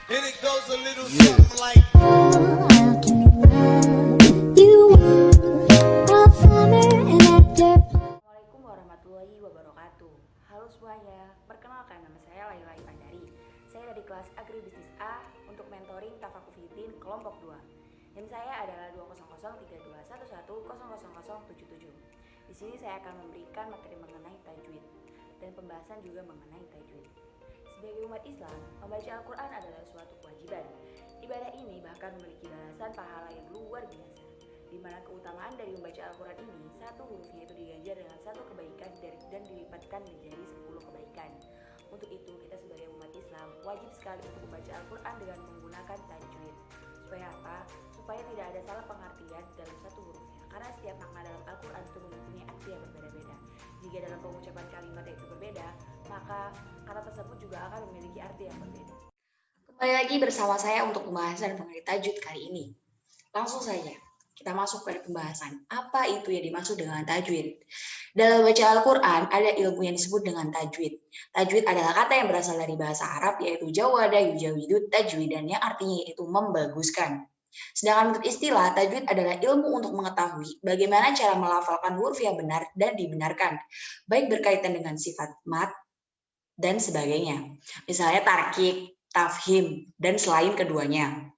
And it goes a little something like Assalamualaikum warahmatullahi wabarakatuh. Halo semuanya, perkenalkan nama saya Laila Ipandari. Saya dari kelas Agribisnis A untuk mentoring Tafakufidin kelompok 2. NIM saya adalah 2003211000077. Di sini saya akan memberikan materi mengenai tajwid dan pembahasan juga mengenai tajwid. Sebagai umat Islam, membaca Al-Quran adalah suatu kewajiban. Ibadah ini bahkan memiliki balasan pahala yang luar biasa, di mana keutamaan dari membaca Al-Quran ini, satu hurufnya itu diganjar dengan satu kebaikan dan dilipatkan menjadi 10 kebaikan. Untuk itu, kita sebagai umat Islam wajib sekali untuk membaca Al-Quran dengan menggunakan tajwid. Supaya apa? Supaya tidak ada salah pengertian dalam satu hurufnya. Karena setiap makna dalam Al-Quran itu mempunyai arti yang berbeda-beda. Jika dalam pengucapan kalimat itu berbeda, maka kata tersebut juga akan memiliki arti yang berbeda. Kembali lagi bersama saya untuk pembahasan mengenai tajwid kali ini. Langsung saja, kita masuk pada pembahasan. Apa itu yang dimaksud dengan tajwid? Dalam baca Al-Quran, ada ilmu yang disebut dengan tajwid. Tajwid adalah kata yang berasal dari bahasa Arab, yaitu jawada yujawidu tajwidan, yang artinya yaitu membaguskan. Sedangkan menurut istilah, tajwid adalah ilmu untuk mengetahui bagaimana cara melafalkan huruf yang benar dan dibenarkan, baik berkaitan dengan sifat mat dan sebagainya. Misalnya tarkik, tafhim, dan selain keduanya.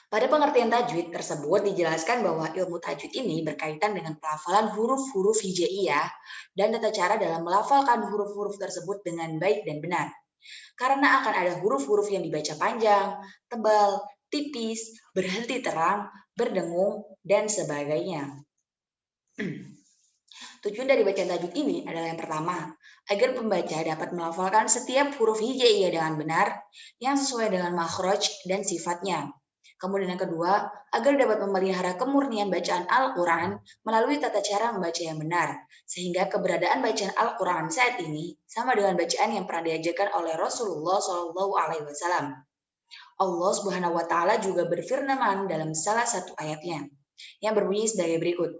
Pada pengertian tajwid tersebut dijelaskan bahwa ilmu tajwid ini berkaitan dengan pelafalan huruf-huruf hijaiyah dan tata cara dalam melafalkan huruf-huruf tersebut dengan baik dan benar. Karena akan ada huruf-huruf yang dibaca panjang, tebal, tipis, berhenti terang, berdengung, dan sebagainya. Tujuan dari bacaan tajwid ini adalah yang pertama, agar pembaca dapat melafalkan setiap huruf hijaiyah dengan benar yang sesuai dengan makhraj dan sifatnya. Kemudian yang kedua, agar dapat memelihara kemurnian bacaan Al-Quran melalui tata cara membaca yang benar, sehingga keberadaan bacaan Al-Quran saat ini sama dengan bacaan yang pernah diajarkan oleh Rasulullah SAW. Allah Subhanahu wa Ta'ala juga berfirman dalam salah satu ayatnya yang berbunyi sebagai berikut.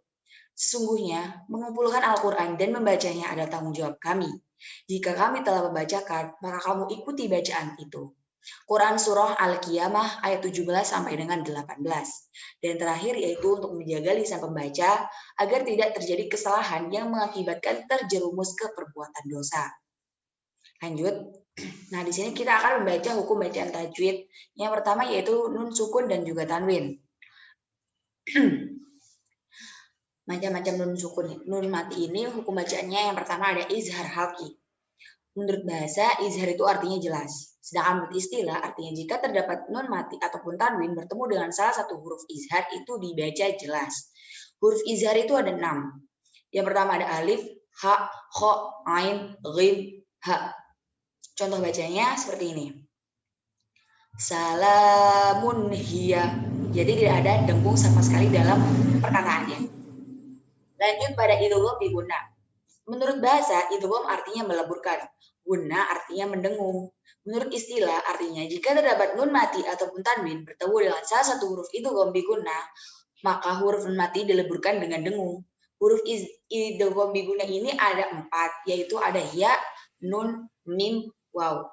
Sesungguhnya, mengumpulkan Al-Quran dan membacanya adalah tanggung jawab kami. Jika kami telah membacakan, maka kamu ikuti bacaan itu. Quran Surah Al-Qiyamah ayat 17 sampai dengan 18. Dan terakhir yaitu untuk menjaga lisan pembaca agar tidak terjadi kesalahan yang mengakibatkan terjerumus ke perbuatan dosa. Lanjut. Nah, di sini kita akan membaca hukum bacaan tajwid. Yang pertama yaitu nun sukun dan juga tanwin. Macam-macam nun sukun. Nun mati ini hukum bacaannya yang pertama ada izhar halki. Menurut bahasa, izhar itu artinya jelas. Sedangkan menurut istilah, artinya jika terdapat nun mati ataupun tanwin bertemu dengan salah satu huruf izhar itu dibaca jelas. Huruf izhar itu ada 6. Yang pertama ada alif, ha, kho, ain, ghin, ha. Contoh bacanya seperti ini. Salamun hiya. Jadi tidak ada dengung sama sekali dalam perkataannya. Lanjut pada idgham bi gunna. Menurut bahasa, idgham artinya meleburkan. Gunna artinya mendengung. Menurut istilah, artinya jika terdapat nun mati ataupun tanwin bertemu dengan salah satu huruf idgham bi gunna, maka huruf nun mati dileburkan dengan dengung. Huruf idgham bi gunna ini ada 4, yaitu ada ya, nun, mim, waw.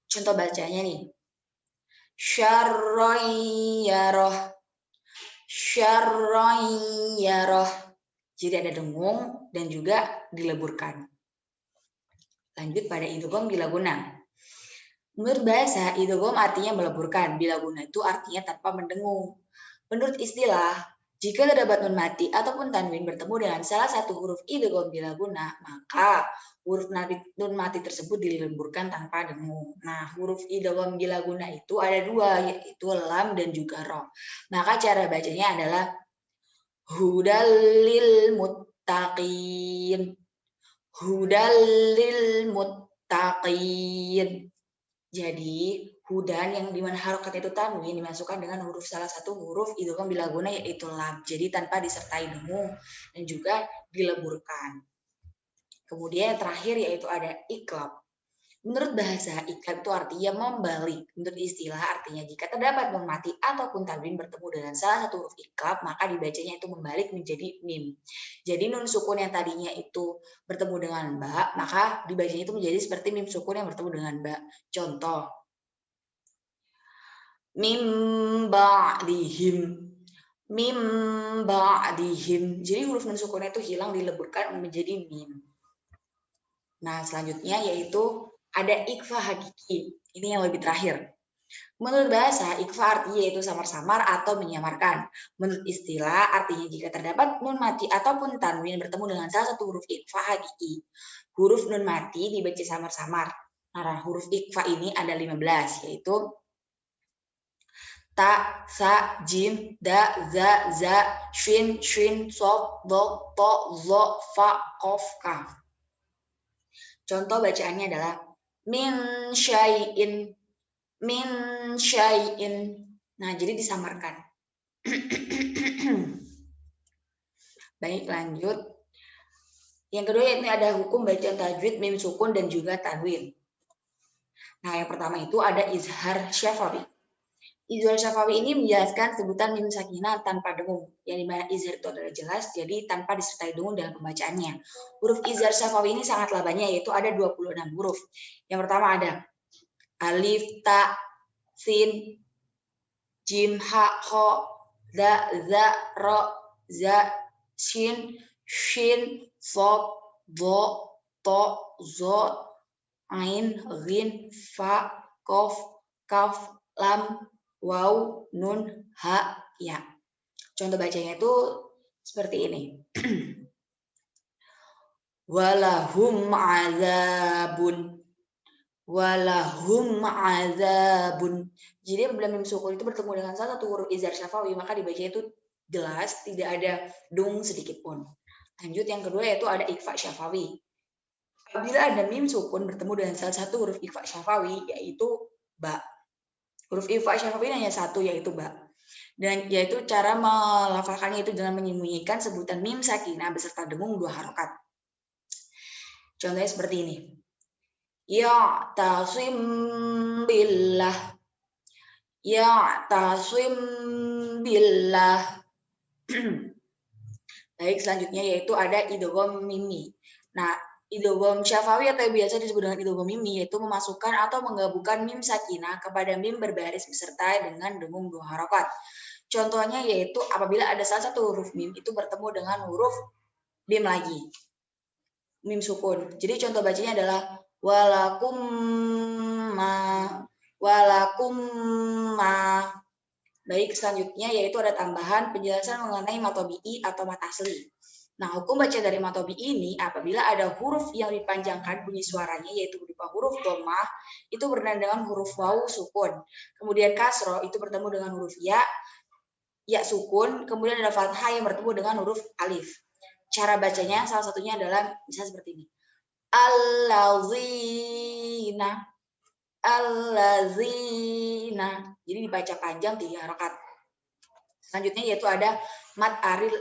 Contoh bacanya nih. Syarroyyaroh. Syarroyyaroh. Jadi ada dengung dan juga dileburkan. Lanjut pada idgham bila guna. Menurut bahasa, idgham artinya meleburkan. Bila guna itu artinya tanpa mendengung. Menurut istilah, jika terdapat nun mati ataupun tanwin bertemu dengan salah satu huruf idgham bila guna, maka huruf nun mati tersebut dileburkan tanpa dengung. Nah, huruf idgham bila guna itu ada 2, yaitu lam dan juga ro. Maka cara bacanya adalah hudal lil muttaqin. Hudal lil muttaqin. Jadi hudan yang dimana harokat itu tanwin dimasukkan dengan huruf salah satu huruf idgham bila guna yaitu lam. Jadi tanpa disertai dengung dan juga dileburkan. Kemudian yang terakhir yaitu ada iqlab. Menurut bahasa, iqlab itu artinya membalik. Menurut istilah artinya jika terdapat nun mati ataupun tanwin bertemu dengan salah satu huruf iqlab, maka dibacanya itu membalik menjadi mim. Jadi nun sukun yang tadinya itu bertemu dengan ba, maka dibacanya itu menjadi seperti mim sukun yang bertemu dengan ba. Contoh, Mim ba'dihim. Mim ba'dihim. Jadi huruf nun sukunnya itu hilang, dileburkan menjadi mim. Nah, selanjutnya yaitu ada ikfa hakiki. Ini yang lebih terakhir. Menurut bahasa, ikfa artinya yaitu samar-samar atau menyamarkan. Menurut istilah, artinya jika terdapat nun mati ataupun tanwin bertemu dengan salah satu huruf ikfa hakiki. Huruf nun mati dibaca samar-samar. Nah, huruf ikfa ini ada 15, yaitu ta, sa, jim, da, za, shin, sob, do, to, zo, fa, kof, kaf. Contoh bacaannya adalah min syai'in, min syai'in. Nah, jadi disamarkan. Baik, lanjut. Yang kedua ini ada hukum bacaan tajwid, mim sukun dan juga tanwin. Nah, yang pertama itu ada izhar syafawi. Izhar syafawi ini menjelaskan sebutan mim sakinah tanpa dengung. Yang dimana izhar itu adalah jelas, jadi tanpa disertai dengung dalam pembacaannya. Huruf izhar syafawi ini sangatlah banyak, yaitu ada 26 huruf. Yang pertama ada alif, ta, sin, jim, ha, ho, da, za, ro, za, shin, sob, do, to, zo, ain, ghin, fa, kof, kaf, lam, waw, nun, ha, ya. Contoh bacanya itu seperti ini. Walahum azabun. Walahum azabun. Jadi apabila mim sukun itu bertemu dengan salah satu huruf izhar syafawi, maka dibaca itu jelas, tidak ada dung sedikit pun. Lanjut yang kedua yaitu ada ikhfa syafawi. Apabila ada mim sukun bertemu dengan salah satu huruf ikhfa syafawi, yaitu ba. Huruf ikhfa syafawi hanya satu, yaitu ba. Dan yaitu cara melafalkannya itu dengan menyembunyikan sebutan mim sakinah beserta dengung 2 harokat. Contohnya seperti ini. Ya tasim billah. Ya tasim billah. Baik, selanjutnya yaitu ada idgham mimi. Nah, idgham syafawi atau biasa disebut dengan idgham mimi yaitu memasukkan atau menggabungkan mim sakinah kepada mim berbaris beserta dengan dengung 2 harokat. Contohnya yaitu apabila ada salah satu huruf mim itu bertemu dengan huruf mim lagi. Mim sukun. Jadi contoh bacanya adalah walakum ma. Baik, selanjutnya yaitu ada tambahan penjelasan mengenai matobi'i atau mat asli. Nah, hukum baca dari matobi'i ini apabila ada huruf yang dipanjangkan bunyi suaranya yaitu berupa huruf dhammah itu bernada dengan huruf waw sukun. Kemudian kasro itu bertemu dengan huruf ya sukun, kemudian ada fathah yang bertemu dengan huruf alif. Cara bacanya salah satunya adalah misalnya seperti ini. Allazina. Jadi dibaca panjang 3 harokat. Selanjutnya yaitu ada mat arid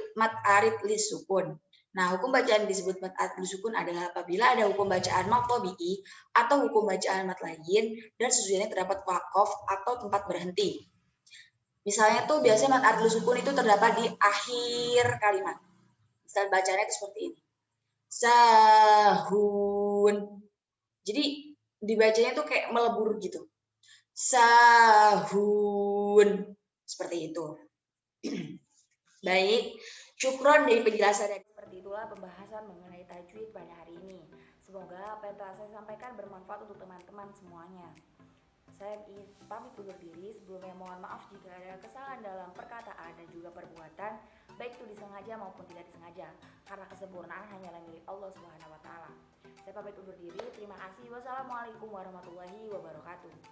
lis sukun. Nah, hukum bacaan disebut mat arid lis sukun adalah apabila ada hukum bacaan mat tabi'i atau hukum bacaan mat lain dan sesudahnya terdapat wakof atau tempat berhenti. Misalnya tuh biasanya mat arid lis sukun itu terdapat di akhir kalimat. Misal bacanya itu seperti ini. Sahun. Jadi dibacanya tuh kayak melebur gitu. Sahun. Seperti itu. Baik, syukron dari penjelasan. Seperti itulah pembahasan mengenai tajwid pada hari ini. Semoga apa yang telah saya sampaikan bermanfaat untuk teman-teman semuanya. Saya ingin pamit undur diri. Sebelumnya mohon maaf jika ada kesalahan dalam perkataan dan juga perbuatan, baik itu disengaja maupun tidak disengaja, karena kesempurnaan hanyalah milik Allah Subhanahu wa taala. Saya pamit undur diri. Terima kasih. Wassalamualaikum warahmatullahi wabarakatuh.